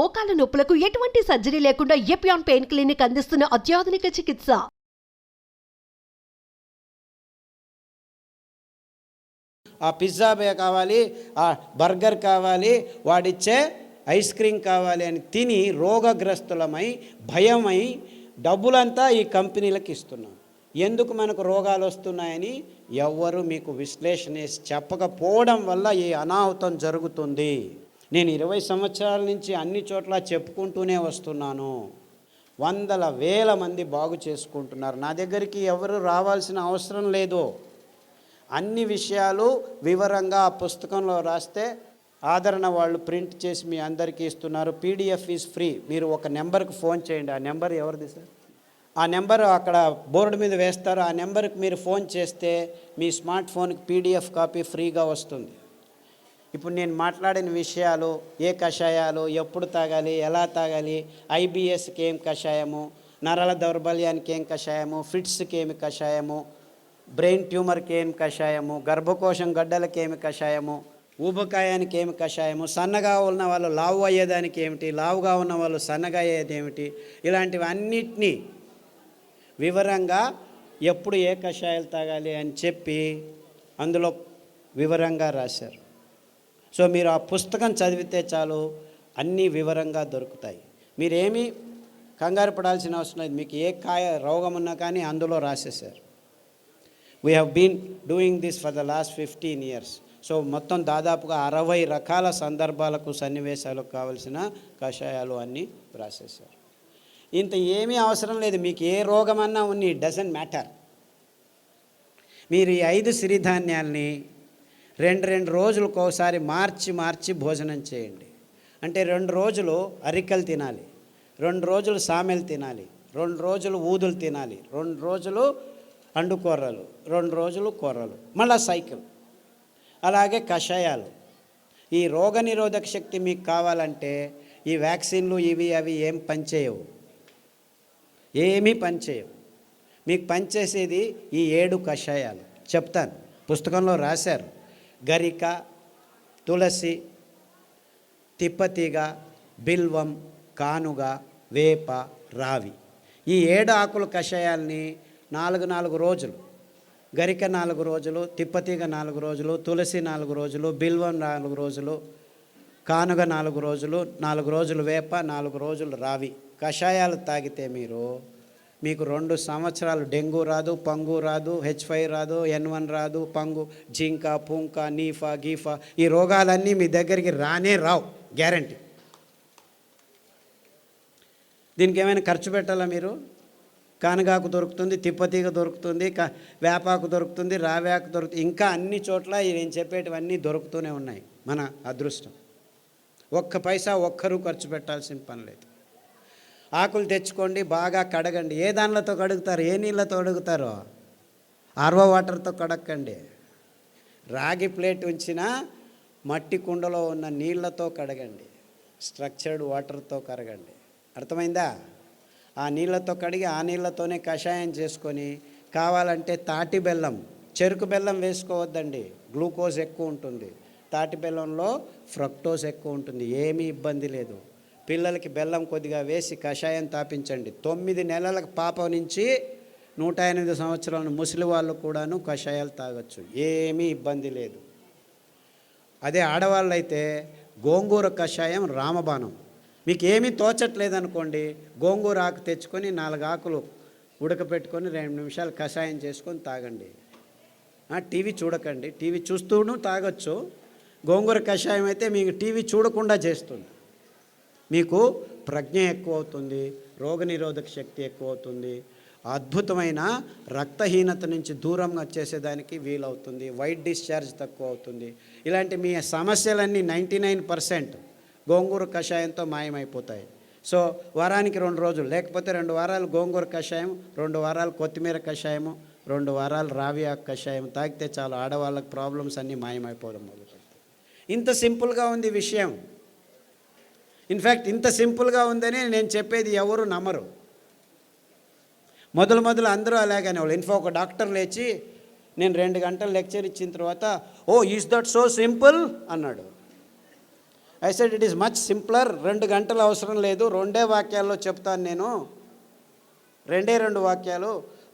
మోకాల నొప్పులకు ఎటువంటి సర్జరీ లేకుండా ఎపియాన్ పెయిన్ క్లినిక్ అందిస్తున్న అత్యాధునిక చికిత్స. ఆ పిజ్జా కావాలి, ఆ బర్గర్ కావాలి, వాడిచ్చే ఐస్ క్రీమ్ కావాలి అని తిని రోగగ్రస్తులమై భయమై డబ్బులంతా ఈ కంపెనీలకు ఇస్తున్నాం. ఎందుకు మనకు రోగాలు వస్తున్నాయని ఎవ్వరు మీకు విశ్లేషణ చెప్పకపోవడం వల్ల ఈ అనాహుతం జరుగుతుంది. నేను 20 సంవత్సరాల నుంచి అన్ని చోట్ల చెప్పుకుంటూనే వస్తున్నాను. వందల వేల మంది బాగు చేసుకుంటున్నారు. నా దగ్గరికి ఎవరు రావాల్సిన అవసరం లేదు. అన్ని విషయాలు వివరంగా ఆ పుస్తకంలో రాస్తే ఆదరణ వాళ్ళు ప్రింట్ చేసి మీ అందరికీ ఇస్తున్నారు. PDF is free. మీరు ఒక నెంబర్కి ఫోన్ చేయండి. ఆ నెంబర్ ఎవరిది సార్? ఆ నెంబర్ అక్కడ బోర్డు మీద వేస్తారు. ఆ నెంబర్కి మీరు ఫోన్ చేస్తే మీ స్మార్ట్ ఫోన్కి PDF కాపీ ఫ్రీగా వస్తుంది. ఇప్పుడు నేను మాట్లాడిన విషయాలు, ఏ కషాయాలు ఎప్పుడు తాగాలి, ఎలా తాగాలి, IBSకి ఏం కషాయము, నరాల దౌర్బల్యానికి ఏం కషాయము, ఫిట్స్కి ఏమి కషాయము, బ్రెయిన్ ట్యూమర్కి ఏమి కషాయము, గర్భకోశం గడ్డలకి ఏమి కషాయము, ఊబకాయానికి ఏమి కషాయము, సన్నగా ఉన్న వాళ్ళు లావు అయ్యేదానికి ఏమిటి, లావుగా ఉన్న వాళ్ళు సన్నగా అయ్యేది ఏమిటి, ఇలాంటివన్నిటినీ వివరంగా ఎప్పుడు ఏ కషాయాలు తాగాలి అని చెప్పి అందులో వివరంగా రాశారు. సో మీరు ఆ పుస్తకం చదివితే చాలు, అన్నీ వివరంగా దొరుకుతాయి. మీరేమీ కంగారు పడాల్సిన అవసరం లేదు. మీకు ఏ రోగం ఉన్నా కానీ అందులో రాసేశారు. We have been doing this for the last 15 years. So మొత్తం దాదాపుగా 60 రకాల సందర్భాలకు, సన్నివేశాలకు కావలసిన కషాయాలు అన్నీ రాసేశారు. ఇంత ఏమీ అవసరం లేదు. మీకు ఏ రోగమన్నా ఉన్ని, డజంట్ మ్యాటర్. మీరు ఈ 5 సిరిధాన్యాల్ని 2 రోజులకు ఒకసారి మార్చి భోజనం చేయండి. అంటే 2 రోజులు అరికలు తినాలి, 2 రోజులు సామెలు తినాలి, 2 రోజులు ఊదులు తినాలి, 2 రోజులు అండుకూరలు, 2 రోజులు కూరలు, మళ్ళా సైకిల్. అలాగే కషాయాలు. ఈ రోగనిరోధక శక్తి మీకు కావాలంటే ఈ వ్యాక్సిన్లు ఇవి అవి ఏం పనిచేయవు, ఏమీ పనిచేయవు. మీకు పనిచేసేది ఈ 7 కషాయాలు చెప్తాను, పుస్తకంలో రాశారు. గరిక, తులసి, తిప్పతీగ, బిల్వం, కానుగ, వేప, రావి. ఈ 7 ఆకుల కషాయాల్ని 4 రోజులు, గరిక 4 రోజులు, తిప్పతీగ 4 రోజులు, తులసి 4 రోజులు, బిల్వం 4 రోజులు, కానుగ 4 రోజులు, 4 రోజులు వేప, 4 రోజులు రావి కషాయాలు తాగితే మీకు 2 సంవత్సరాలు డెంగ్యూ రాదు, పంగు రాదు, H5 రాదు, N1 రాదు, పంగు, జింక, పుంక, నీఫా, గీఫా, ఈ రోగాలన్నీ మీ దగ్గరికి రానే రావు, గ్యారంటీ. దీనికి ఏమైనా ఖర్చు పెట్టాలా మీరు? కానగాకు దొరుకుతుంది, తిప్పతీగ దొరుకుతుంది, వేపాకు దొరుకుతుంది, రావేకు దొరుకుతుంది, ఇంకా అన్ని చోట్ల నేను చెప్పేటివన్నీ దొరుకుతూనే ఉన్నాయి. మన అదృష్టం. ఒక్క పైసా ఒక్కరూ ఖర్చు పెట్టాల్సిన పని లేదు. ఆకులు తెచ్చుకోండి, బాగా కడగండి. ఏ దానిలతో కడుగుతారు, ఏ నీళ్ళతో కడుగుతారో? RO వాటర్తో కడగండి. రాగి ప్లేట్ ఉంచిన మట్టి కుండలో ఉన్న నీళ్ళతో కడగండి, స్ట్రక్చర్డ్ వాటర్తో కడగండి. అర్థమైందా? ఆ నీళ్ళతో కడిగి ఆ నీళ్ళతోనే కషాయం చేసుకొని, కావాలంటే తాటి బెల్లం, చెరుకు బెల్లం వేసుకోవద్దండి, గ్లూకోజ్ ఎక్కువ ఉంటుంది. తాటి బెల్లంలో ఫ్రక్టోజ్ ఎక్కువ ఉంటుంది, ఏమీ ఇబ్బంది లేదు. పిల్లలకి బెల్లం కొద్దిగా వేసి కషాయం తాపించండి. 9 నెలల పాప నుంచి 108 సంవత్సరాల ముసలి వాళ్ళు కూడాను కషాయాలు తాగొచ్చు, ఏమీ ఇబ్బంది లేదు. అదే ఆడవాళ్ళు అయితే గోంగూర కషాయం రామబాణం. మీకు ఏమీ తోచట్లేదనుకోండి, గోంగూర ఆకు తెచ్చుకొని 4 ఆకులు ఉడకపెట్టుకొని 2 నిమిషాలు కషాయం చేసుకొని తాగండి. టీవీ చూడకండి, టీవీ చూస్తూను తాగొచ్చు. గోంగూర కషాయం అయితే మీకు టీవీ చూడకుండా చేస్తుంది. మీకు ప్రజ్ఞ ఎక్కువ అవుతుంది, రోగనిరోధక శక్తి ఎక్కువ అవుతుంది, అద్భుతమైన రక్తహీనత నుంచి దూరంగా చేసేదానికి వీలవుతుంది, వైట్ డిశ్చార్జ్ తక్కువ అవుతుంది. ఇలాంటి మీ సమస్యలన్నీ 99% గోంగూర కషాయంతో మాయమైపోతాయి. సో వారానికి 2 రోజులు, లేకపోతే 2 వారాలు గోంగూర కషాయం, 2 వారాలు కొత్తిమీర కషాయము, 2 వారాలు రావి ఆకు కషాయం తాగితే చాలు, ఆడవాళ్ళకి ప్రాబ్లమ్స్ అన్నీ మాయమైపోవడం మొదలుపెడతాయి. ఇంత సింపుల్గా ఉంది విషయం. ఇన్ఫ్యాక్ట్ ఇంత సింపుల్గా ఉందని నేను చెప్పేది ఎవరు నమ్మరు. మొదలు అందరూ అలాగనే వాళ్ళు. ఇన్ఫాక్ట్ ఒక డాక్టర్ లేచి నేను 2 గంటలు లెక్చర్ ఇచ్చిన తర్వాత, ఈజ్ దట్ సో సింపుల్ అన్నాడు. I said it is much simpler. 2 గంటలు అవసరం లేదు, 2 వాక్యాల్లో చెప్తాను నేను. 2 వాక్యాలు.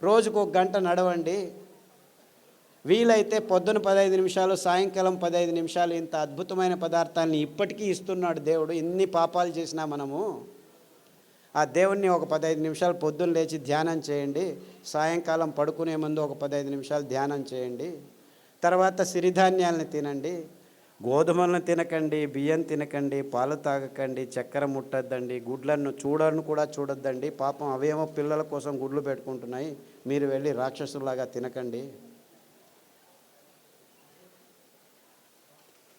రోజుకు 1 గంట నడవండి. వీలైతే పొద్దున 15 నిమిషాలు, సాయంకాలం 15 నిమిషాలు. ఇంత అద్భుతమైన పదార్థాలని ఇప్పటికీ ఇస్తున్నాడు దేవుడు. ఇన్ని పాపాలు చేసినా మనము ఆ దేవుణ్ణి ఒక 15 నిమిషాలు పొద్దున్న లేచి ధ్యానం చేయండి. సాయంకాలం పడుకునే ముందు ఒక 15 నిమిషాలు ధ్యానం చేయండి. తర్వాత సిరిధాన్యాలను తినండి. గోధుమలను తినకండి, బియ్యం తినకండి, పాలు తాగకండి, చక్కెర ముట్టద్దండి, గుడ్లను కూడా చూడొద్దండి. పాపం అవేమో పిల్లల కోసం గుడ్లు పెట్టుకుంటున్నాయి, మీరు వెళ్ళి రాక్షసులాగా తినకండి.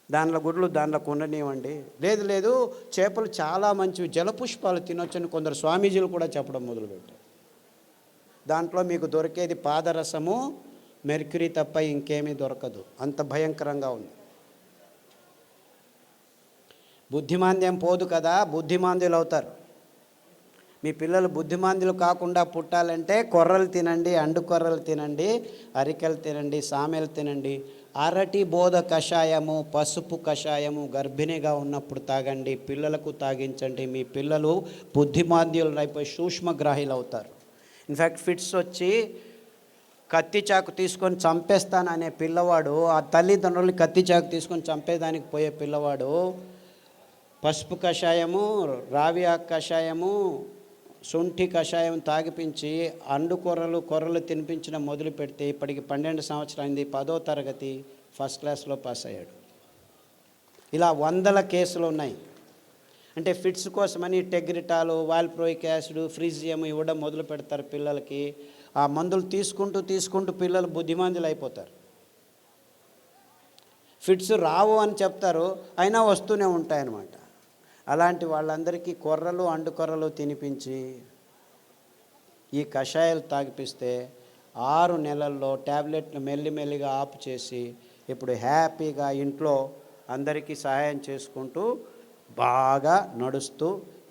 దానిలో గుడ్లు దానిలో ఉండనివ్వండి. లేదు చేపలు చాలా మంచివి, జలపుష్పాలు తినొచ్చని కొందరు స్వామీజీలు కూడా చెప్పడం మొదలుపెట్టారు. దాంట్లో మీకు దొరికేది పాదరసము, మెర్క్యూరీ తప్ప ఇంకేమీ దొరకదు. అంత భయంకరంగా ఉంది. బుద్ధిమాంద్యం పోదు కదా, బుద్ధిమాంద్యులు అవుతారు. మీ పిల్లలు బుద్ధిమాంద్యులు కాకుండా పుట్టాలంటే కొర్రలు తినండి, అండు కొర్రలు తినండి, అరికెలు తినండి, సామెలు తినండి. అరటి బోధ కషాయము, పసుపు కషాయము గర్భిణిగా ఉన్నప్పుడు తాగండి, పిల్లలకు తాగించండి. మీ పిల్లలు బుద్ధిమాంద్యులు అయిపోయి సూక్ష్మగ్రాహీలు అవుతారు. ఇన్ఫ్యాక్ట్ ఫిట్స్ వచ్చి కత్తి చాకు తీసుకొని చంపేస్తాననే పిల్లవాడు, ఆ తల్లిదండ్రులు కత్తి చాకు తీసుకొని చంపేదానికి పోయే పిల్లవాడు పసుపు కషాయము, రావి ఆకు కషాయము, శుంఠి కషాయం తాగిపించి అండు కొర్రలు తినిపించడం మొదలు పెడితే ఇప్పటికి 12 సంవత్సరాలైంది. 10వ తరగతి ఫస్ట్ క్లాస్లో పాస్ అయ్యాడు. ఇలా 100 కేసులు ఉన్నాయి. అంటే ఫిట్స్ కోసమని టెగ్రిటాలు, వాల్ప్రోయిక్ యాసిడ్, ఫ్రిజియం ఇవ్వడం మొదలు పెడతారు పిల్లలకి. ఆ మందులు తీసుకుంటూ పిల్లలు బుద్ధిమాంద్యులు అయిపోతారు. ఫిట్స్ రావు అని చెప్తారు, అయినా వస్తూనే ఉంటాయన్నమాట. అలాంటి వాళ్ళందరికీ కొర్రలు, అండు కొర్రలు తినిపించి ఈ కషాయాలు తాగిపిస్తే 6 నెలల్లో ట్యాబ్లెట్లు మెల్లిమెల్లిగా ఆపు చేసి ఇప్పుడు హ్యాపీగా ఇంట్లో అందరికీ సహాయం చేసుకుంటూ బాగా నడుస్తూ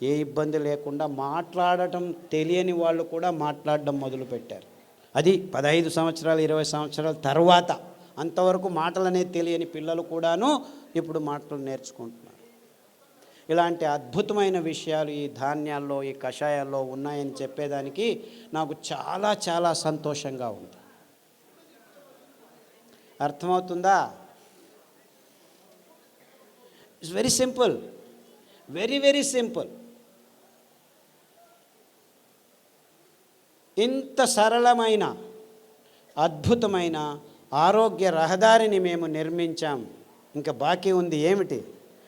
ఏ ఇబ్బంది లేకుండా మాట్లాడటం తెలియని వాళ్ళు కూడా మాట్లాడడం మొదలుపెట్టారు. అది 15 సంవత్సరాలు 20 సంవత్సరాల తర్వాత. అంతవరకు మాటలు అనేది తెలియని పిల్లలు కూడాను ఇప్పుడు మాటలు నేర్చుకుంటున్నారు. ఇలాంటి అద్భుతమైన విషయాలు ఈ ధాన్యాల్లో, ఈ కషాయాల్లో ఉన్నాయని చెప్పేదానికి నాకు చాలా చాలా సంతోషంగా ఉంది. అర్థమవుతుందా? It's very simple, very simple. ఇంత సరళమైన అద్భుతమైన ఆరోగ్య రహదారిని మేము నిర్మించాం. ఇంకా బాకీ ఉంది ఏమిటి?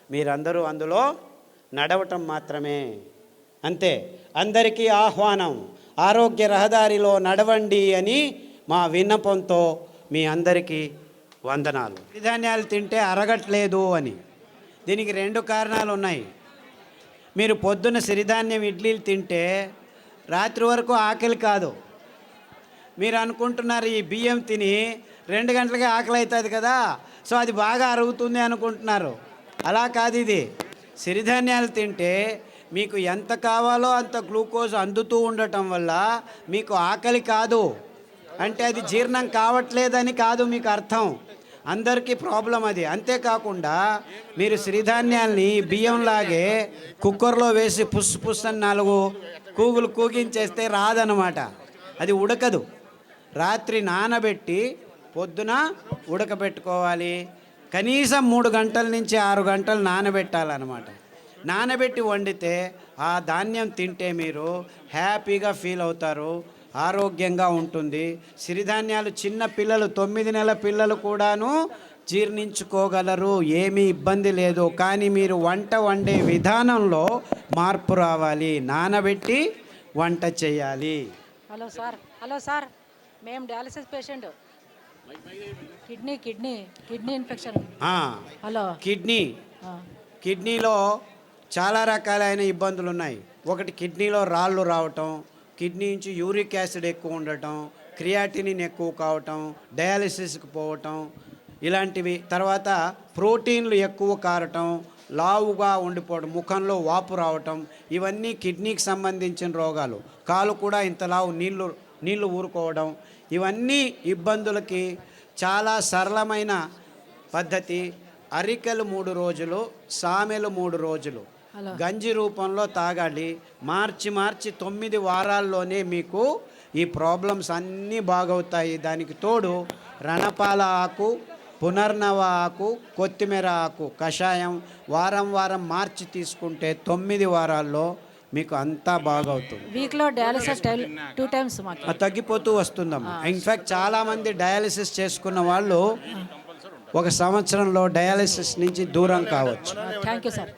మీరందరూ అందులో నడవటం మాత్రమే. అంతే. అందరికీ ఆహ్వానం, ఆరోగ్య రహదారిలో నడవండి అని మా విన్నపంతో మీ అందరికీ వందనాలు. సిరిధాన్యాలు తింటే అరగట్లేదు అని దీనికి 2 కారణాలు ఉన్నాయి. మీరు పొద్దున్న సిరిధాన్యం ఇడ్లీలు తింటే రాత్రి వరకు ఆకలి కాదు. మీరు అనుకుంటున్నారు ఈ బియ్యం తిని 2 గంటలకే ఆకలి అవుతుంది కదా, సో అది బాగా అరుగుతుంది అనుకుంటున్నారు. అలా కాదు. ఇది సిరిధాన్యాలు తింటే మీకు ఎంత కావాలో అంత గ్లూకోజ్ అందుతూ ఉండటం వల్ల మీకు ఆకలి కాదు. అంటే అది జీర్ణం కావట్లేదని కాదు మీకు అర్థం. అందరికీ ప్రాబ్లం అది. అంతేకాకుండా మీరు సిరిధాన్యాల్ని బియ్యంలాగే కుక్కర్లో వేసి పుస్ అని 4 కూగులు కూగించేస్తే రాదనమాట. అది ఉడకదు. రాత్రి నానబెట్టి పొద్దున ఉడకబెట్టుకోవాలి. కనీసం 3 గంటల నుంచి 6 గంటలు నానబెట్టాలన్నమాట. నానబెట్టి వండితే ఆ ధాన్యం తింటే మీరు హ్యాపీగా ఫీల్ అవుతారు, ఆరోగ్యంగా ఉంటుంది. సిరిధాన్యాలు చిన్న పిల్లలు, 9 నెలల పిల్లలు కూడాను జీర్ణించుకోగలరు, ఏమీ ఇబ్బంది లేదు. కానీ మీరు వంట వండే విధానంలో మార్పు రావాలి. నానబెట్టి వంట చేయాలి. హలో సార్, మేము dialysis patient. Kidney infection. Hello, కిడ్నీలో చాలా రకాలైన ఇబ్బందులు ఉన్నాయి. ఒకటి, కిడ్నీలో రాళ్ళు రావటం, కిడ్నీ నుంచి యూరిక్ యాసిడ్ ఎక్కువ ఉండటం, క్రియాటినిన్ ఎక్కువ కావటం, డయాలసిస్కి పోవటం ఇలాంటివి. తర్వాత ప్రోటీన్లు ఎక్కువ కారటం, లావుగా ఉండిపోవడం, ముఖంలో వాపు రావటం, ఇవన్నీ కిడ్నీకి సంబంధించిన రోగాలు. కాలు కూడా ఇంత లావు నీళ్లు ఊరుకోవడం, ఇవన్నీ ఇబ్బందులకి చాలా సరళమైన పద్ధతి అరికెలు 3 రోజులు, సామెలు 3 రోజులు గంజి రూపంలో తాగాలి. మార్చి 9 వారాల్లోనే మీకు ఈ ప్రాబ్లమ్స్ అన్నీ బాగవుతాయి. దానికి తోడు రణపాల ఆకు, పునర్నవ ఆకు, కొత్తిమీర ఆకు కషాయం వారం మార్చి తీసుకుంటే 9 వారాల్లో మీకు అంతా బాగవుతుంది. వీక్లో డయాలసిస్ 2 టైమ్స్ మాకు అది తగ్గిపోతూ వస్తుందమ్మా. ఇన్ఫ్యాక్ట్ చాలామంది డయాలసిస్ చేసుకున్న వాళ్ళు 1 సంవత్సరంలో డయాలసిస్ నుంచి దూరం కావచ్చు. Thank you sir.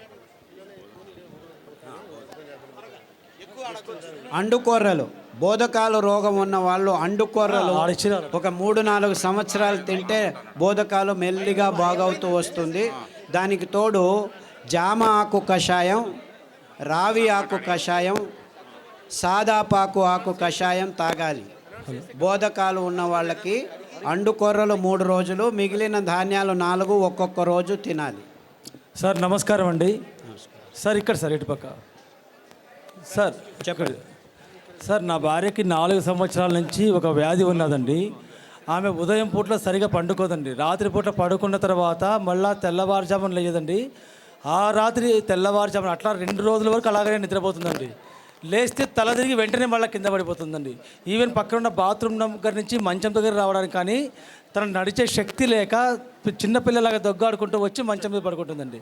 అండుకొర్రలు, బోధకాలు రోగం ఉన్న వాళ్ళు అండుకొర్రలు ఒక 3-4 సంవత్సరాలు తింటే బోధకాలు మెల్లిగా బాగవుతూ వస్తుంది. దానికి తోడు జామ ఆకు కషాయం, రావి ఆకు కషాయం, సాదాపాకు ఆకు కషాయం తాగాలి. బోధకాలు ఉన్న వాళ్ళకి అండుకొర్రలు 3 రోజులు, మిగిలిన ధాన్యాలు 4 ఒక్కొక్క రోజు తినాలి. సార్ నమస్కారం అండి. సార్ ఇక్కడ సార్ ఇటుపక్క సార్ చెప్పండి. సార్ నా భార్యకి 4 సంవత్సరాల నుంచి ఒక వ్యాధి ఉన్నదండి. ఆమె ఉదయం పూట్ల సరిగా పండుకోదండి. రాత్రి పూట్ల పడుకున్న తర్వాత మళ్ళీ తెల్లవారుజామున లేదండి. ఆ రాత్రి తెల్లవారుజామున అట్లా 2 రోజుల వరకు అలాగనే నిద్రపోతుందండి. లేస్తే తల తిరిగి వెంటనే మళ్ళీ కింద పడిపోతుందండి. ఈవెన్ పక్కన ఉన్న బాత్రూమ్ దగ్గర నుంచి మంచం దగ్గర రావడానికి కానీ తన నడిచే శక్తి లేక చిన్నపిల్లలాగా దొగ్గాడుకుంటూ వచ్చి మంచం మీద పడుకుంటుందండి.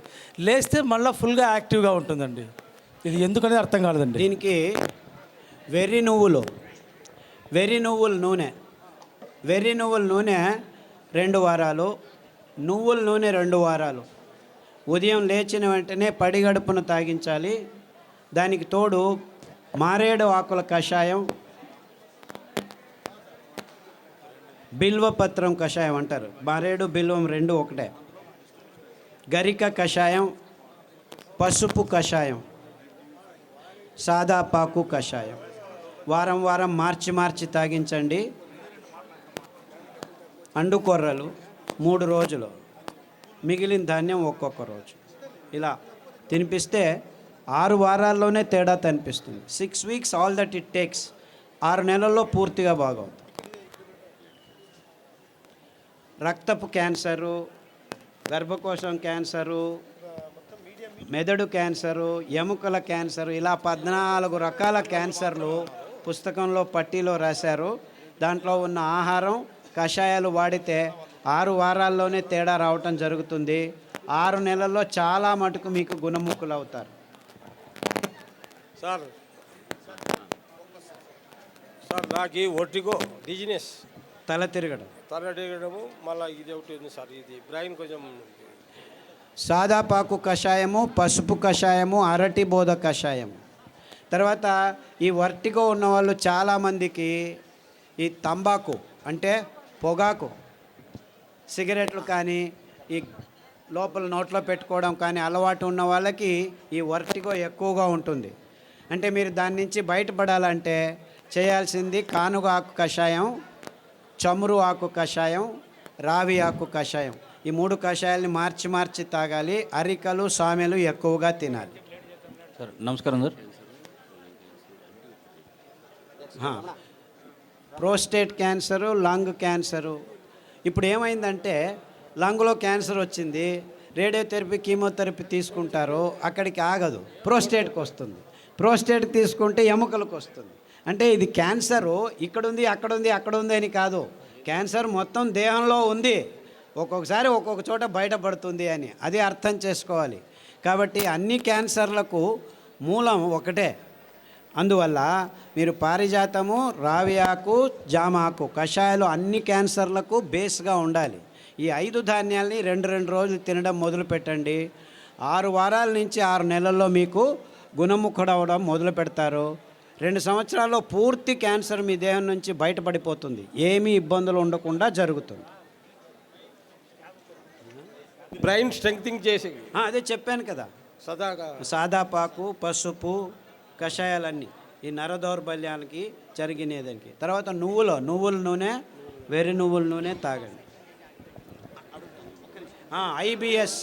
లేస్తే మళ్ళీ ఫుల్గా యాక్టివ్గా ఉంటుందండి. ఇది ఎందుకనేది అర్థం కాలేదండి. దీనికి వెర్రి నువ్వుల నూనె 2 వారాలు, నువ్వుల నూనె 2 వారాలు. ఉదయం లేచిన వెంటనే పడిగడుపున తాగించాలి. దానికి తోడు మారేడు ఆకుల కషాయం, బిల్వపత్రం కషాయం అంటారు. మారేడు బిల్వం 2 ఒకటే. గరిక కషాయం, పసుపు కషాయం, సాదాపాకు కషాయం వారం మార్చి తాగించండి. అండుకొర్రలు 3 రోజులు, మిగిలిన ధాన్యం ఒక్కొక్క రోజు. ఇలా తినిపిస్తే 6 వారాల్లోనే తేడా కనిపిస్తుంది. 6 weeks all that it takes. 6 నెలల్లో పూర్తిగా బాగవుతుంది. రక్తపు క్యాన్సరు, గర్భకోశం క్యాన్సరు, మెదడు క్యాన్సరు, ఎముకల క్యాన్సరు, ఇలా 14 రకాల క్యాన్సర్లు పుస్తకంలో పట్టీలో రాశారు. దాంట్లో ఉన్న ఆహారం, కషాయాలు వాడితే 6 వారాల్లోనే తేడా రావటం జరుగుతుంది. 6 నెలల్లో చాలా మటుకు మీకు గుణముఖులు అవుతారు. సార్ నాకు ఒట్టిగో డిజినెస్, తల తిరగడము మళ్ళీ ఇది ఒకటి ఉంది సార్. ఇది బ్రెయిన్ కొంచెం. సాదాపాకు కషాయము, పసుపు కషాయము, అరటి బోధ కషాయం. తర్వాత ఈ వర్టిగో ఉన్నవాళ్ళు చాలామందికి ఈ తంబాకు అంటే పొగాకు, సిగరెట్లు కానీ ఈ లోపల నోట్లో పెట్టుకోవడం కానీ అలవాటు ఉన్న వాళ్ళకి ఈ వర్టిగో ఎక్కువగా ఉంటుంది. అంటే మీరు దాని నుంచి బయటపడాలంటే చేయాల్సింది కానుగ ఆకు కషాయం, చమురు ఆకు కషాయం, రావి ఆకు కషాయం. ఈ 3 కషాయాలని మార్చి తాగాలి. అరికలు, సామెలు ఎక్కువగా తినాలి. సార్ నమస్కారం sir. Prostate cancer, lung cancer. ఇప్పుడు ఏమైందంటే లంగ్లో క్యాన్సర్ వచ్చింది, రేడియోథెరపీ, కీమోథెరపీ తీసుకుంటారు, అక్కడికి ఆగదు, ప్రోస్టేట్కి వస్తుంది. ప్రోస్టేట్ తీసుకుంటే ఎముకలకు వస్తుంది. అంటే ఇది క్యాన్సరు ఇక్కడుంది, అక్కడుంది అని కాదు. క్యాన్సర్ మొత్తం దేహంలో ఉంది, ఒక్కొక్కసారి ఒక్కొక్క చోట బయటపడుతుంది అని అది అర్థం చేసుకోవాలి. కాబట్టి అన్ని క్యాన్సర్లకు మూలం ఒకటే. అందువల్ల మీరు పారిజాతము, రావి ఆకు, జామ ఆకు కషాయాలు అన్ని క్యాన్సర్లకు బేస్గా ఉండాలి. ఈ 5 ధాన్యాలని 2 రోజులు తినడం మొదలు పెట్టండి. 6 వారాల నుంచి 6 నెలల్లో మీకు గుణముఖుడవడం మొదలు పెడతారు. 2 సంవత్సరాల్లో పూర్తి క్యాన్సర్ మీ దేహం నుంచి బయటపడిపోతుంది. ఏమీ ఇబ్బందులు ఉండకుండా జరుగుతుంది. బ్రెయిన్ స్ట్రెంగ్తింగ్ చేసి అదే చెప్పాను కదా, సదాగా సాదాపాకు, పసుపు కషాయాలన్నీ ఈ నర దౌర్బల్యానికి జరిగినదానికి. తర్వాత నువ్వుల నూనె, వెర్రి నువ్వుల నూనె తాగండి. ఐబిఎస్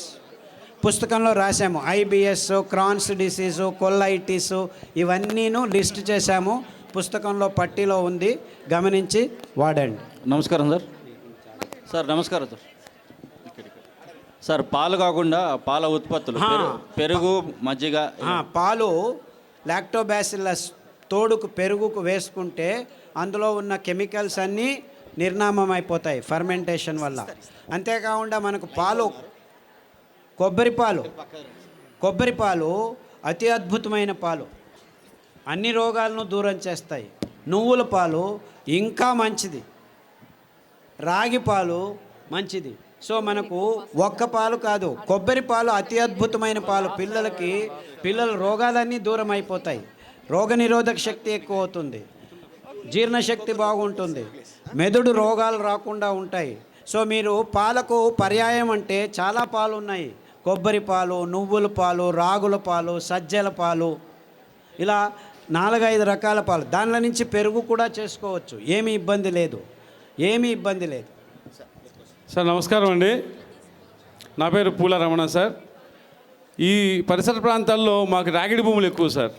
పుస్తకంలో రాసాము. ఐబిఎస్, క్రాన్స్ డిసీజు, కొల్లైటిస్ ఇవన్నీను లిస్ట్ చేశాము. పుస్తకంలో పట్టీలో ఉంది, గమనించి వాడండి. నమస్కారం సార్. సార్ నమస్కారం సార్. సార్ పాలు కాకుండా పాల ఉత్పత్తులు పెరుగు మజ్జిగ పాలు లాక్టోబాసిల్లస్ తోడుకు పెరుగుకు వేసుకుంటే అందులో ఉన్న కెమికల్స్ అన్నీ నిర్నామం అయిపోతాయి ఫర్మెంటేషన్ వల్ల. అంతేకాకుండా మనకు పాలు కొబ్బరి పాలు అతి అద్భుతమైన పాలు, అన్ని రోగాలను దూరం చేస్తాయి. నువ్వుల పాలు ఇంకా మంచిది, రాగి పాలు మంచిది. సో మనకు ఒక్క పాలు కాదు, కొబ్బరి పాలు అతి అద్భుతమైన పాలు. పిల్లల రోగాలన్నీ దూరం అయిపోతాయి, రోగనిరోధక శక్తి ఎక్కువ అవుతుంది, జీర్ణశక్తి బాగుంటుంది, మెదడు రోగాలు రాకుండా ఉంటాయి. సో మీరు పాలకు పర్యాయం అంటే చాలా పాలు ఉన్నాయి. కొబ్బరి పాలు, నువ్వుల పాలు, రాగుల పాలు, సజ్జల పాలు, ఇలా 4-5 రకాల పాలు. దానిలో నుంచి పెరుగు కూడా చేసుకోవచ్చు, ఏమీ ఇబ్బంది లేదు. సార్ నమస్కారం అండి, నా పేరు పూల రమణ సార్. ఈ పరిసర ప్రాంతాల్లో మాకు రాగిడి భూములు ఎక్కువ సార్.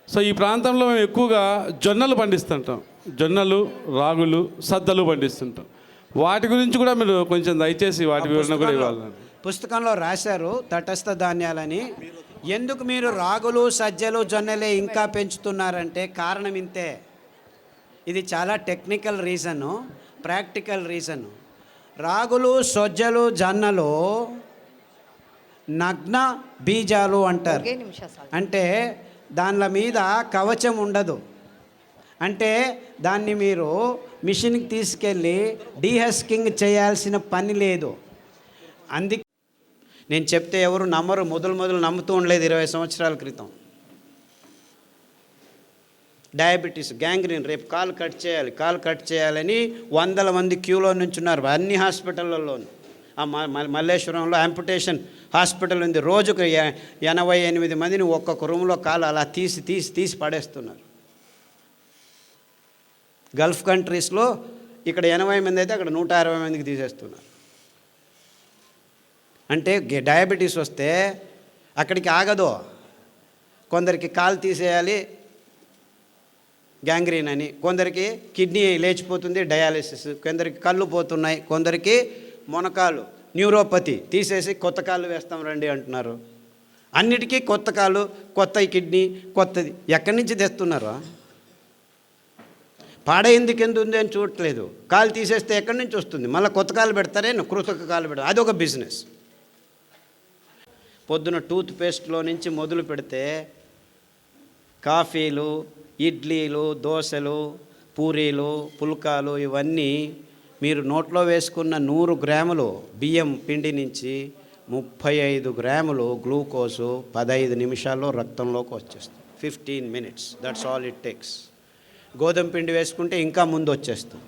సో ఈ ప్రాంతంలో మేము ఎక్కువగా జొన్నలు పండిస్తుంటాం, జొన్నలు, రాగులు, సద్దలు పండిస్తుంటాం. వాటి గురించి కూడా మీరు కొంచెం దయచేసి వాటి వివరణ కూడా ఇవ్వాలి. పుస్తకంలో రాశారు తటస్థ ధాన్యాలని. ఎందుకు మీరు రాగులు, సజ్జలు, జొన్నలే ఇంకా పెంచుతున్నారంటే కారణం ఇంతే. ఇది చాలా టెక్నికల్ రీజను, ప్రాక్టికల్ రీజను. రాగులు, సజ్జలు, జొన్నలు నగ్న బీజాలు అంటారు. అంటే దానిల మీద కవచం ఉండదు. అంటే దాన్ని మీరు మిషన్కి తీసుకెళ్ళి డీహస్కింగ్ చేయాల్సిన పని లేదు. అందుకే నేను చెప్తే ఎవరు నమ్మరు, మొదలు నమ్ముతూ ఉండలేదు. 20 సంవత్సరాల క్రితం డయాబెటీస్, గ్యాంగ్రీన్, రేపు కాలు కట్ చేయాలని 100 మంది క్యూలో నుంచున్నారు అన్ని హాస్పిటళ్ళలోనూ. మల్లేశ్వరంలో యాంపుటేషన్ హాస్పిటల్ ఉంది, రోజుకు 88 మందిని ఒక్కొక్క రూమ్లో కాలు అలా తీసి పడేస్తున్నారు. గల్ఫ్ కంట్రీస్లో ఇక్కడ 80 మంది అయితే అక్కడ 160 మందికి తీసేస్తున్నారు. అంటే డయాబెటీస్ వస్తే అక్కడికి ఆగదు. కొందరికి కాలు తీసేయాలి గ్యాంగ్రీన్ అని, కొందరికి కిడ్నీ లేచిపోతుంది డయాలిసిస్, కొందరికి కళ్ళు పోతున్నాయి, కొందరికి మొనకాలు న్యూరోపతి తీసేసి కొత్త కాళ్ళు వేస్తాం రండి అంటున్నారు. అన్నిటికీ కొత్త కాలు, కొత్త కిడ్నీ, కొత్తది ఎక్కడి నుంచి తెస్తున్నారు? పాడైందుకు ఎందుకు ఉంది అని చూడట్లేదు. కాలు తీసేస్తే ఎక్కడి నుంచి వస్తుంది? మళ్ళీ కొత్త కాలు పెడతారే, కృతక కాలు పెడతారు, అదొక బిజినెస్. పొద్దున టూత్ పేస్ట్లో నుంచి మొదలు పెడితే కాఫీలు, ఇడ్లీలు, దోశలు, పూరీలు, పుల్కాలు, ఇవన్నీ మీరు నోట్లో వేసుకున్న 100 గ్రాములు బియ్యం పిండి నుంచి 35 గ్రాములు గ్లూకోజు 15 నిమిషాల్లో రక్తంలోకి వచ్చేస్తుంది. 15 minutes, that's all it takes. గోధుమ పిండి వేసుకుంటే ఇంకా ముందు వచ్చేస్తుంది.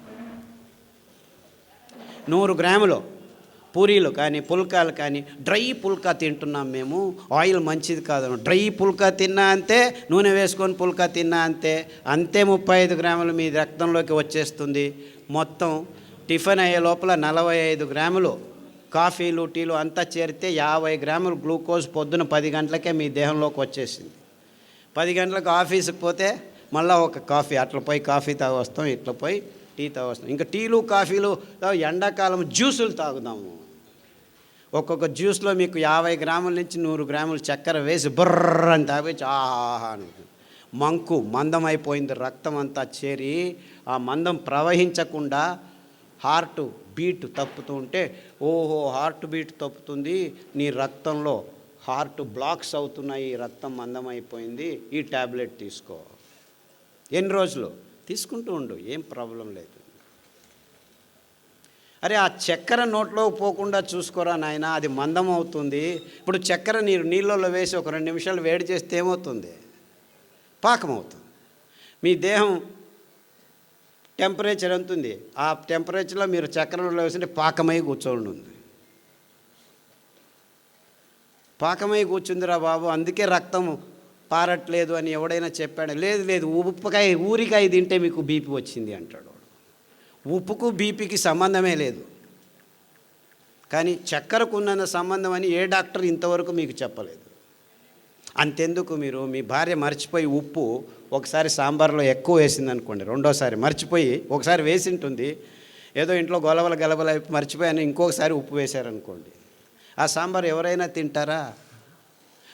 100 గ్రాములు పూరీలు కానీ, పుల్కాలు కానీ, డ్రై పుల్కా తింటున్నాం మేము, ఆయిల్ మంచిది కాదు. డ్రై పుల్కా తిన్నా అంతే, నూనె వేసుకొని పుల్కా తిన్నా అంతే 35 గ్రాములు మీ రక్తంలోకి వచ్చేస్తుంది. మొత్తం టిఫిన్ అయ్యే లోపల 45 గ్రాములు కాఫీలు, టీలు అంతా చేరితే 50 గ్రాములు గ్లూకోజ్ పొద్దున 10 గంటలకే మీ దేహంలోకి వచ్చేసింది. 10 గంటలకు ఆఫీస్కి పోతే మళ్ళీ ఒక కాఫీ, అట్లా పోయి కాఫీ తాగి వస్తాం, ఇట్లా పోయి టీ తాగి వస్తాం. ఇంకా టీలు, కాఫీలు, ఎండాకాలం జ్యూసులు తాగుదాము. ఒక్కొక్క జ్యూస్లో మీకు 50 గ్రాముల నుంచి 100 గ్రాములు చక్కెర వేసి బుర్ర అని తాగొచ్చి ఆహా మంకు మందం అయిపోయింది. రక్తం అంతా చేరి ఆ మందం ప్రవహించకుండా హార్ట్ బీట్ తప్పుతూ ఉంటే, ఓహో హార్ట్ బీట్ తప్పుతుంది, నీ రక్తంలో హార్ట్ బ్లాక్స్ అవుతున్నాయి, రక్తం మందం అయిపోయింది, ఈ ట్యాబ్లెట్ తీసుకో. ఎన్ని రోజులు తీసుకుంటూ ఉండు, ఏం ప్రాబ్లం లేదు. అరే ఆ చక్కెర నోట్లో పోకుండా చూసుకోరా నాయన, అది మందం అవుతుంది. ఇప్పుడు చక్కెర నీళ్ళలో వేసి ఒక 2 నిమిషాలు వేడి చేస్తే ఏమవుతుంది? పాకం అవుతుంది. మీ దేహం టెంపరేచర్ ఎంత ఉంది, ఆ టెంపరేచర్లో మీరు చక్కెరలో వేసింటే పాకమై కూర్చోండి ఉంది. పాకమై కూర్చుందిరా బాబు, అందుకే రక్తం పారట్లేదు అని ఎవడైనా చెప్పాడు? లేదు ఊరికాయ తింటే మీకు బీపీ వచ్చింది అంటాడు. ఉప్పుకు బీపీకి సంబంధమే లేదు, కానీ చక్కెరకు ఉన్న సంబంధం అని ఏ డాక్టర్ ఇంతవరకు మీకు చెప్పలేదు. అంతెందుకు, మీరు మీ భార్య మర్చిపోయి ఉప్పు ఒకసారి సాంబార్లో ఎక్కువ వేసింది అనుకోండి, రెండోసారి మర్చిపోయి, ఒకసారి వేసింటుంది, ఏదో ఇంట్లో గొలవల గలబల మర్చిపోయాను, ఇంకొకసారి ఉప్పు వేశారనుకోండి, ఆ సాంబార్ ఎవరైనా తింటారా?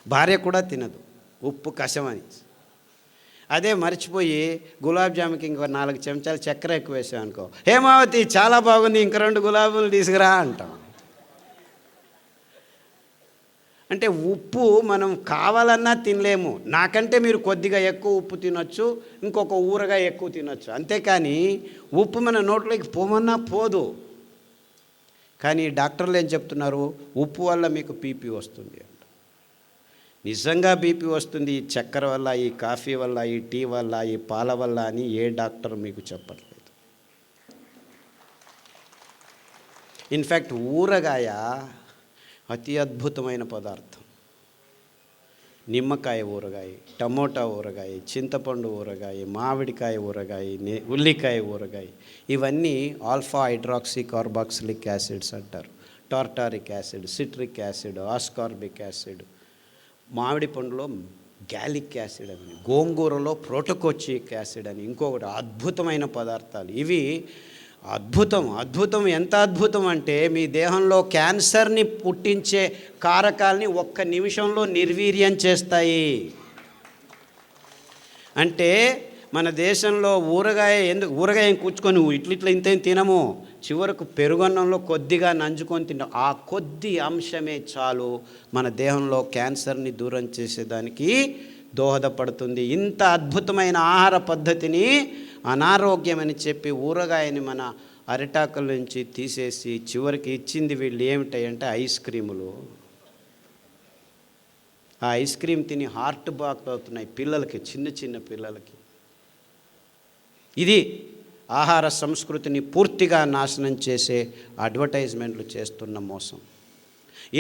భార్య కూడా తినదు, ఉప్పు కషమని. అదే మర్చిపోయి గులాబ్ జాముకి ఇంకో 4 చెంచాలు చక్కెర ఎక్కువ వేసాం అనుకో, హేమావతి చాలా బాగుంది, ఇంక 2 గులాబీలు తీసుకురా అంటాం. అంటే ఉప్పు మనం కావాలన్నా తినలేము. నాకంటే మీరు కొద్దిగా ఎక్కువ ఉప్పు తినొచ్చు, ఇంకొక ఊరగాయ ఎక్కువ తినొచ్చు, అంతేకాని ఉప్పు మన నోట్లోకి పోమన్నా పోదు. కానీ డాక్టర్లు ఏం చెప్తున్నారు? ఉప్పు వల్ల మీకు బీపీ వస్తుంది అంట. నిజంగా బీపీ వస్తుంది ఈ చక్కెర వల్ల, ఈ కాఫీ వల్ల, ఈ టీ వల్ల, ఈ పాల వల్ల అని ఏ డాక్టర్ మీకు చెప్పట్లేదు. ఇన్ఫ్యాక్ట్ ఊరగాయ అతి అద్భుతమైన పదార్థం. నిమ్మకాయ ఊరగాయ, టమోటా ఊరగాయ, చింతపండు ఊరగాయ, మామిడికాయ ఊరగాయ, ఉల్లికాయ ఊరగాయ, ఇవన్నీ ఆల్ఫా హైడ్రాక్సీ కార్బాక్సిలిక్ యాసిడ్స్ అంటారు. Tartaric acid, citric acid, ascorbic acid, మామిడి పండులో గ్యాలిక్ యాసిడ్ అని, గోంగూరలో ప్రోటోకోచిక్ యాసిడ్ అని ఇంకొకటి అద్భుతమైన పదార్థాలు. ఇవి అద్భుతం. ఎంత అద్భుతం అంటే మీ దేహంలో క్యాన్సర్ని పుట్టించే కారకాల్ని 1 నిమిషంలో నిర్వీర్యం చేస్తాయి. అంటే మన దేశంలో ఊరగాయ కూర్చుకొని ఇట్లా ఇంత తినము, చివరకు పెరుగన్నంలో కొద్దిగా నంజుకొని తింటాం. ఆ కొద్ది అంశమే చాలు మన దేహంలో క్యాన్సర్ని దూరం చేసేదానికి దోహదపడుతుంది. ఇంత అద్భుతమైన ఆహార పద్ధతిని అనారోగ్యమని చెప్పి ఊరగాయని మన అరిటాకుల నుంచి తీసేసి చివరికి ఇచ్చింది వీళ్ళు ఏమిటాయంటే ఐస్ క్రీములు. ఆ ఐస్ క్రీమ్ తిని హార్ట్ బ్లాక్ అవుతున్నాయి పిల్లలకి, చిన్న పిల్లలకి. ఇది ఆహార సంస్కృతిని పూర్తిగా నాశనం చేసే అడ్వర్టైజ్మెంట్లు చేస్తున్న మోసం.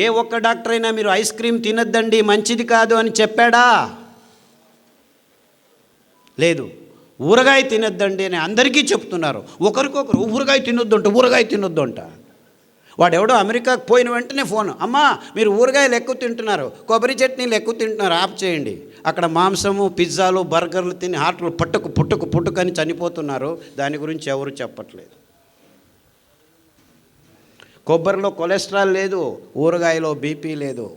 ఏ ఒక్క డాక్టర్ అయినా మీరు ఐస్ క్రీమ్ తినొద్దండి మంచిది కాదు అని చెప్పాడా? లేదు. ఊరగాయ తినొద్దండి అని అందరికీ చెప్తున్నారు. ఒకరికొకరు ఊరగాయ తినొద్దు అంట. వాడెవడో అమెరికాకు పోయిన వెంటనే ఫోన్, అమ్మా మీరు ఊరగాయలు ఎక్కువ తింటున్నారు, కొబ్బరి చట్నీలు ఎక్కువ తింటున్నారు, ఆఫ్ చేయండి. అక్కడ మాంసము, పిజ్జాలు, బర్గర్లు తిని హార్ట్లు పుట్టుకు అని చనిపోతున్నారు. దాని గురించి ఎవరు చెప్పట్లేదు. కొబ్బరిలో కొలెస్ట్రాల్ లేదు, ఊరగాయలో బీపీ లేదు.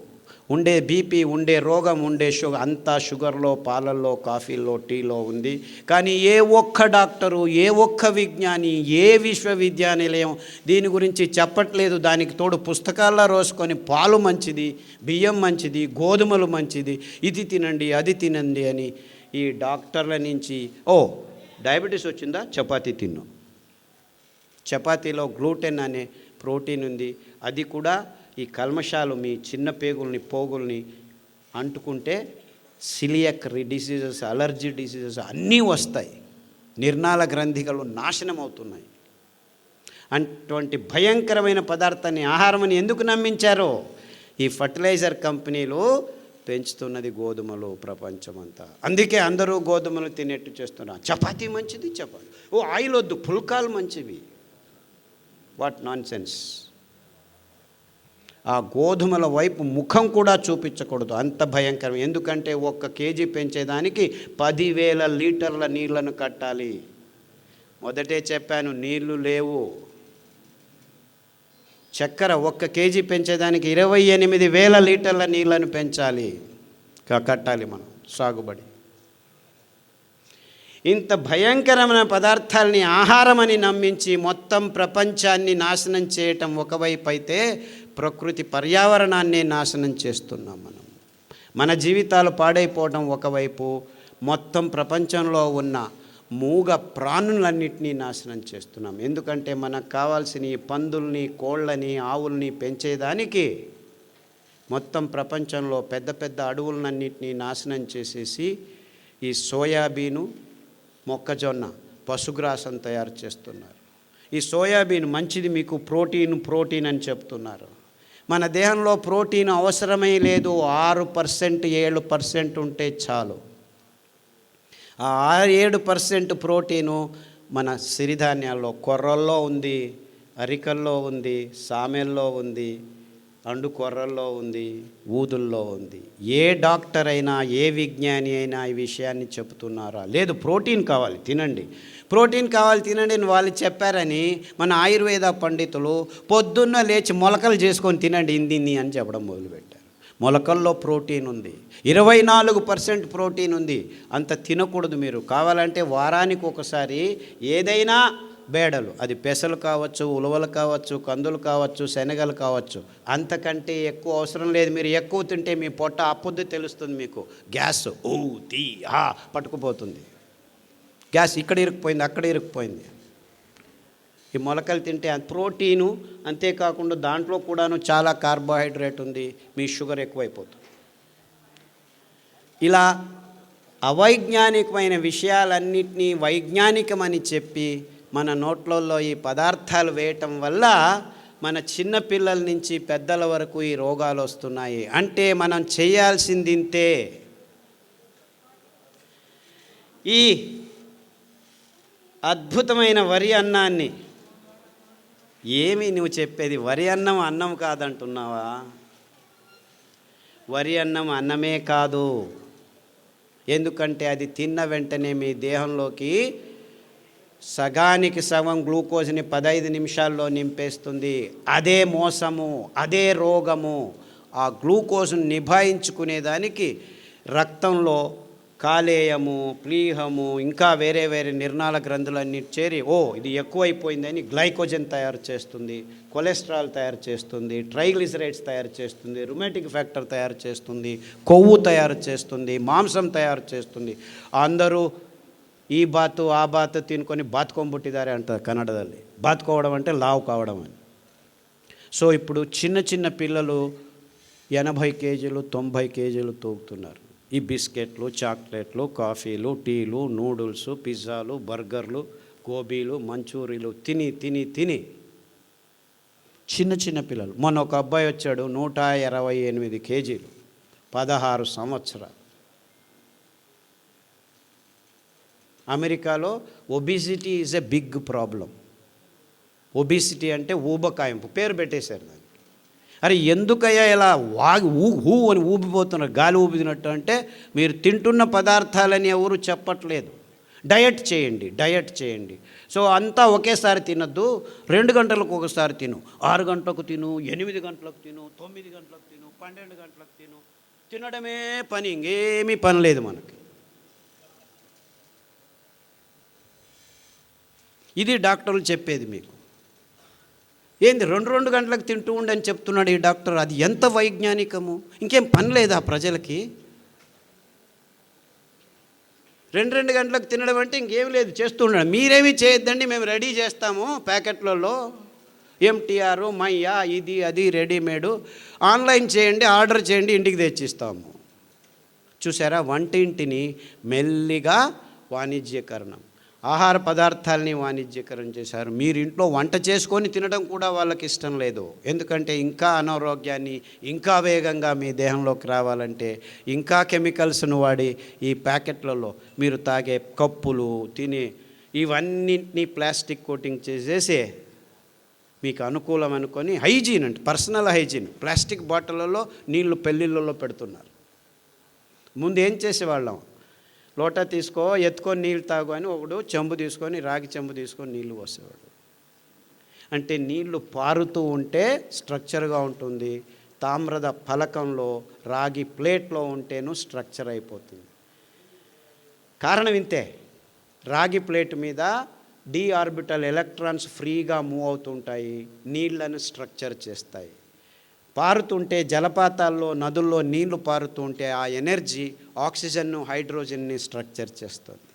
ఉండే బీపీ, ఉండే రోగం, ఉండే షుగర్ అంతా షుగర్లో, పాలల్లో, కాఫీల్లో, టీలో ఉంది. కానీ ఏ ఒక్క డాక్టరు, ఏ ఒక్క విజ్ఞాని, ఏ విశ్వవిద్యానిలయం దీని గురించి చెప్పట్లేదు. దానికి తోడు పుస్తకాల్లో రోసుకొని పాలు మంచిది, బియ్యం మంచిది, గోధుమలు మంచిది, ఇది తినండి అది తినండి అని ఈ డాక్టర్ల నుంచి డయాబెటీస్ వచ్చిందా చపాతీ తిన్ను. చపాతీలో గ్లూటెన్ అనే ప్రోటీన్ ఉంది. అది కూడా ఈ కల్మషాలు మీ చిన్న పోగుల్ని అంటుకుంటే సిలియక్ డిసీజెస్, అలర్జీ డిసీజెస్ అన్నీ వస్తాయి. నిర్నాళ గ్రంథికలు నాశనం అవుతున్నాయి. అటువంటి భయంకరమైన పదార్థాన్ని ఆహారమని ఎందుకు నమ్మించారో? ఈ ఫర్టిలైజర్ కంపెనీలు పెంచుతున్నది గోధుమలు ప్రపంచమంతా. అందుకే అందరూ గోధుమలు తినేట్టు చేస్తున్నారు. చపాతీ మంచిది, ఆయిల్ వద్దు, పుల్కాలు మంచివి. What non sense. ఆ గోధుమల వైపు ముఖం కూడా చూపించకూడదు, అంత భయంకరం. ఎందుకంటే 1 కేజీ పెంచేదానికి 10,000 లీటర్ల నీళ్లను కట్టాలి. మొదటే చెప్పాను, నీళ్లు లేవు. చక్కెర 1 కేజీ పెంచేదానికి 28,000 లీటర్ల నీళ్లను కట్టాలి మనం సాగుబడి. ఇంత భయంకరమైన పదార్థాలని ఆహారమని నమ్మించి మొత్తం ప్రపంచాన్ని నాశనం చేయటం ఒకవైపు అయితే, ప్రకృతి పర్యావరణాన్ని నాశనం చేస్తున్నాం మనం. మన జీవితాలు పాడైపోవడం ఒకవైపు, మొత్తం ప్రపంచంలో ఉన్న మూగ ప్రాణులన్నింటినీ నాశనం చేస్తున్నాం. ఎందుకంటే మనకు కావాల్సిన ఈ పందుల్ని, కోళ్ళని, ఆవుల్ని పెంచేదానికి మొత్తం ప్రపంచంలో పెద్ద అడవులన్నింటినీ నాశనం చేసేసి ఈ సోయాబీను, మొక్కజొన్న, పశుగ్రాసం తయారు చేస్తున్నారు. ఈ సోయాబీన్ మంచిది, మీకు ప్రోటీన్ అని చెప్తున్నారు. మన దేహంలో ప్రోటీన్ అవసరమే లేదు. 6%, 7% ఉంటే చాలు. ఆ 7% ప్రోటీను మన సిరిధాన్యాల్లో, కొర్రల్లో ఉంది, అరికల్లో ఉంది, సామెల్లో ఉంది, అండుకొర్రల్లో ఉంది, ఊదుల్లో ఉంది. ఏ డాక్టర్ అయినా, ఏ విజ్ఞాని అయినా ఈ విషయాన్ని చెబుతున్నారా? లేదు, ప్రోటీన్ కావాలి తినండి, ప్రోటీన్ కావాలి తినండి అని వాళ్ళు చెప్పారని మన ఆయుర్వేద పండితులు పొద్దున్న లేచి మొలకలు చేసుకొని తినండి ఇందిన్ని అని చెప్పడం మొదలుపెట్టారు. మొలకల్లో ప్రోటీన్ ఉంది, 24% ప్రోటీన్ ఉంది. అంత తినకూడదు. మీరు కావాలంటే వారానికి ఒకసారి ఏదైనా బేడలు, అది పెసలు కావచ్చు, ఉలవలు కావచ్చు, కందులు కావచ్చు, శనగలు కావచ్చు, అంతకంటే ఎక్కువ అవసరం లేదు. మీరు ఎక్కువ తింటే మీ పొట్ట అప్పుద్ది తెలుస్తుంది మీకు. గ్యాస్ పట్టుకుపోతుంది. గ్యాస్ ఇక్కడ ఇరుక్కుపోయింది, అక్కడ ఇరుక్కుపోయింది. ఈ మొలకలు తింటే ప్రోటీను, అంతేకాకుండా దాంట్లో కూడాను చాలా కార్బోహైడ్రేట్ ఉంది, మీ షుగర్ ఎక్కువైపోతుంది. ఇలా అవైజ్ఞానికమైన విషయాలన్నింటినీ వైజ్ఞానికమని చెప్పి మన నోట్లలో ఈ పదార్థాలు వేయటం వల్ల మన చిన్న పిల్లల నుంచి పెద్దల వరకు ఈ రోగాలు వస్తున్నాయి. అంటే మనం చేయాల్సింది ఇంతే. ఈ అద్భుతమైన వరి అన్నాన్ని, ఏమి నువ్వు చెప్పేది? వరి అన్నం అన్నం కాదంటున్నావా? వరి అన్నం అన్నమే కాదు. ఎందుకంటే అది తిన్న వెంటనే మీ దేహంలోకి సగానికి సగం గ్లూకోజ్ని 15 నిమిషాల్లో నింపేస్తుంది. అదే మోసము, అదే రోగము. ఆ గ్లూకోజ్ను నిభాయించుకునేదానికి రక్తంలో కాలేయము, ప్లీహము, ఇంకా వేరే వేరే నిర్నాళ గ్రంథులన్నీ చేరి ఇది ఎక్కువైపోయిందని గ్లైకోజన్ తయారు చేస్తుంది, కొలెస్ట్రాల్ తయారు చేస్తుంది, ట్రైగ్లిసరైడ్స్ తయారు చేస్తుంది, రుమాటిక్ ఫ్యాక్టర్ తయారు చేస్తుంది, కొవ్వు తయారు చేస్తుంది, మాంసం తయారు చేస్తుంది. అందరూ ఈ బాతు ఆ బాతు తినుకొని బాతుకొంబుట్టిదారే అంటారు కన్నడದಲ್ಲಿ. బాతుకోవడం అంటే లావు కావడం అని. సో ఇప్పుడు చిన్న చిన్న పిల్లలు 80 కేజీలు 90 కేజీలు తూగుతున్నారు. ఈ బిస్కెట్లు, చాక్లెట్లు, కాఫీలు, టీలు, నూడిల్స్, పిజ్జాలు, బర్గర్లు, గోబీలు, మంచూరీలు తిని తిని తిని చిన్న చిన్న పిల్లలు. మొన్న ఒక అబ్బాయి వచ్చాడు, 128 కేజీలు, 16 సంవత్సరాలు. అమెరికాలో obesity is a big problem. Obesity అంటే ఊబకాయింపు, పేరు పెట్టేశారు దానికి. అరే ఎందుకయ్యా ఇలా హూ అని ఊపిపోతున్నారు, గాలి ఊపినట్టు? అంటే మీరు తింటున్న పదార్థాలని ఎవరు చెప్పట్లేదు. డయట్ చేయండి, డయట్ చేయండి. సో అంతా ఒకేసారి తినద్దు, 2 గంటలకు ఒకసారి తిను, 6 గంటలకు తిను, 8 గంటలకు తిను, 9 గంటలకు తిను, 12 గంటలకు తిను. తినడమే పని, ఇంకేమీ పని లేదు మనకి. ఇది డాక్టర్లు చెప్పేది మీకు. ఏంది 2 గంటలకు తింటూ ఉండని చెప్తున్నాడు ఈ డాక్టర్. అది ఎంత వైజ్ఞానికము! ఇంకేం పని లేదా ప్రజలకి? 2 గంటలకు తినడం అంటే ఇంకేం లేదు, చేస్తూ ఉన్నాడు. మీరేమీ చేయొద్దండి, మేము రెడీ చేస్తాము ప్యాకెట్లలో, ఎంటీఆర్, మయ్యా, ఇది అది రెడీమేడు, ఆన్లైన్ చేయండి, ఆర్డర్ చేయండి, ఇంటికి తెచ్చిస్తాము. చూసారా, వంటింటిని మెల్లిగా వాణిజ్యకరణం, ఆహార పదార్థాలని వాణిజ్యకరం చేశారు. మీరు ఇంట్లో వంట చేసుకొని తినడం కూడా వాళ్ళకి ఇష్టం లేదు. ఎందుకంటే ఇంకా అనారోగ్యాన్ని ఇంకా వేగంగా మీ దేహంలోకి రావాలంటే ఇంకా కెమికల్స్ను వాడి ఈ ప్యాకెట్లలో మీరు తాగే కప్పులు, తినే ఇవన్నింటినీ ప్లాస్టిక్ కోటింగ్ చేసేసి మీకు అనుకూలం అనుకొని హైజీన్ అంటే పర్సనల్ హైజీన్, ప్లాస్టిక్ బాటిళ్ళలో నీళ్లు పెళ్ళిళ్ళలో పెడుతున్నారు. ముందు ఏం చేసేవాళ్ళం? లోటా తీసుకో, ఎత్తుకొని నీళ్ళు తాగు అని ఒకడు చెంబు తీసుకొని, రాగి చెంబు తీసుకొని నీళ్లు పోసేవాడు. అంటే నీళ్లు పారుతూ ఉంటే స్ట్రక్చర్గా ఉంటుంది. తామ్ರದ ఫలకంలో, రాగి ప్లేట్లో ఉంటేను స్ట్రక్చర్ అయిపోతుంది. కారణం ఇంతే. రాగి ప్లేట్ మీద డి ఆర్బిటల్ ఎలక్ట్రాన్స్ ఫ్రీగా మూవ్ అవుతుంటాయి, నీళ్లను స్ట్రక్చర్ చేస్తాయి. పారుతుంటే జలపాతాల్లో, నదుల్లో నీళ్లు పారుతుంటే ఆ ఎనర్జీ ఆక్సిజన్ను, హైడ్రోజన్ని స్ట్రక్చర్ చేస్తుంది.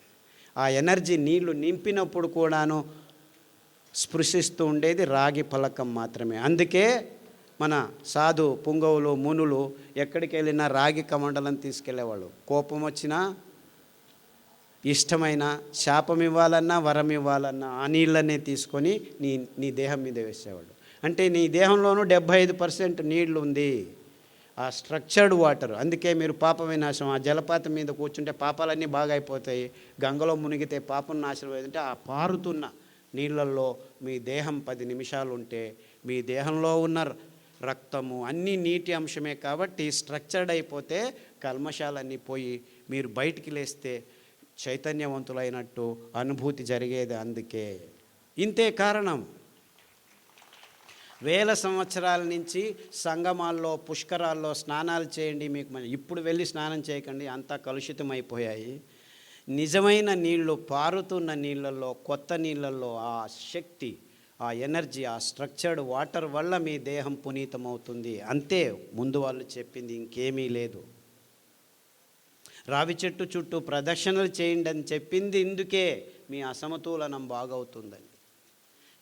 ఆ ఎనర్జీ నీళ్లు నింపినప్పుడు కూడాను స్పృశిస్తూ ఉండేది రాగి ఫలకం మాత్రమే. అందుకే మన సాధు పుంగవులు, మునులు ఎక్కడికి వెళ్ళినా రాగి కమండలం తీసుకెళ్లేవాళ్ళు. కోపం వచ్చినా, ఇష్టమైన, శాపం ఇవ్వాలన్నా, వరం ఇవ్వాలన్నా ఆ నీళ్ళనే తీసుకొని నీ దేహం మీద వేసేవాళ్ళు. అంటే నీ దేహంలోనూ 75% నీళ్లు ఉంది, ఆ స్ట్రక్చర్డ్ వాటర్. అందుకే మీరు పాప వినాశం, ఆ జలపాతం మీద కూర్చుంటే పాపాలన్నీ బాగా అయిపోతాయి, గంగలో మునిగితే పాపం నాశనం అయిందంటే ఆ పారుతున్న నీళ్ళల్లో మీ దేహం 10 నిమిషాలు ఉంటే మీ దేహంలో ఉన్న రక్తము అన్నీ నీటి అంశమే కాబట్టి స్ట్రక్చర్డ్ అయిపోతే కల్మషాలన్నీ పోయి మీరు బయటికి లేస్తే చైతన్యవంతులైనట్టు అనుభూతి జరిగేది. అందుకే ఇంతే కారణం. వేల సంవత్సరాల నుంచి సంగమాల్లో పుష్కరాల్లో స్నానాలు చేయండి, మీకు ఇప్పుడు వెళ్ళి స్నానం చేయకండి, అంతా కలుషితం అయిపోయాయి. నిజమైన నీళ్ళు, పారుతున్న నీళ్ళల్లో, కొత్త నీళ్ళల్లో ఆ శక్తి, ఆ ఎనర్జీ, ఆ స్ట్రక్చర్డ్ వాటర్ వల్ల మీ దేహం పునీతమవుతుంది. అంతే ముందు వాళ్ళు చెప్పింది, ఇంకేమీ లేదు. రావి చెట్టు చుట్టూ ప్రదక్షిణలు చేయండి అని చెప్పింది ఇందుకే, మీ అసమతులనం బాగవుతుందని.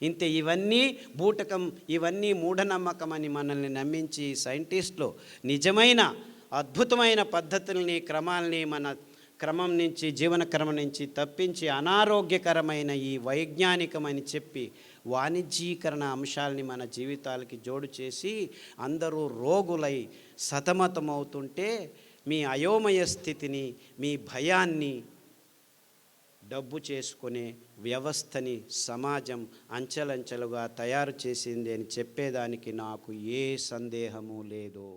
ఇంతే. ఇవన్నీ బూటకం, ఇవన్నీ మూఢనమ్మకం అని మనల్ని నమ్మించి సైంటిస్టులు నిజమైన అద్భుతమైన పద్ధతుల్ని, క్రమాల్ని మన క్రమం నుంచి, జీవన క్రమం నుంచి తప్పించి అనారోగ్యకరమైన ఈ వైజ్ఞానికమని చెప్పి వాణిజ్యీకరణ అంశాలని మన జీవితాలకి జోడు చేసి అందరూ రోగులై సతమతమవుతుంటే మీ అయోమయ స్థితిని, మీ భయాన్ని డబ్బు చేసుకునే వ్యవస్థని సమాజం అంచెలంచెలుగా తయారు చేసింది అని చెప్పేదానికి నాకు ఏ సందేహము లేదు.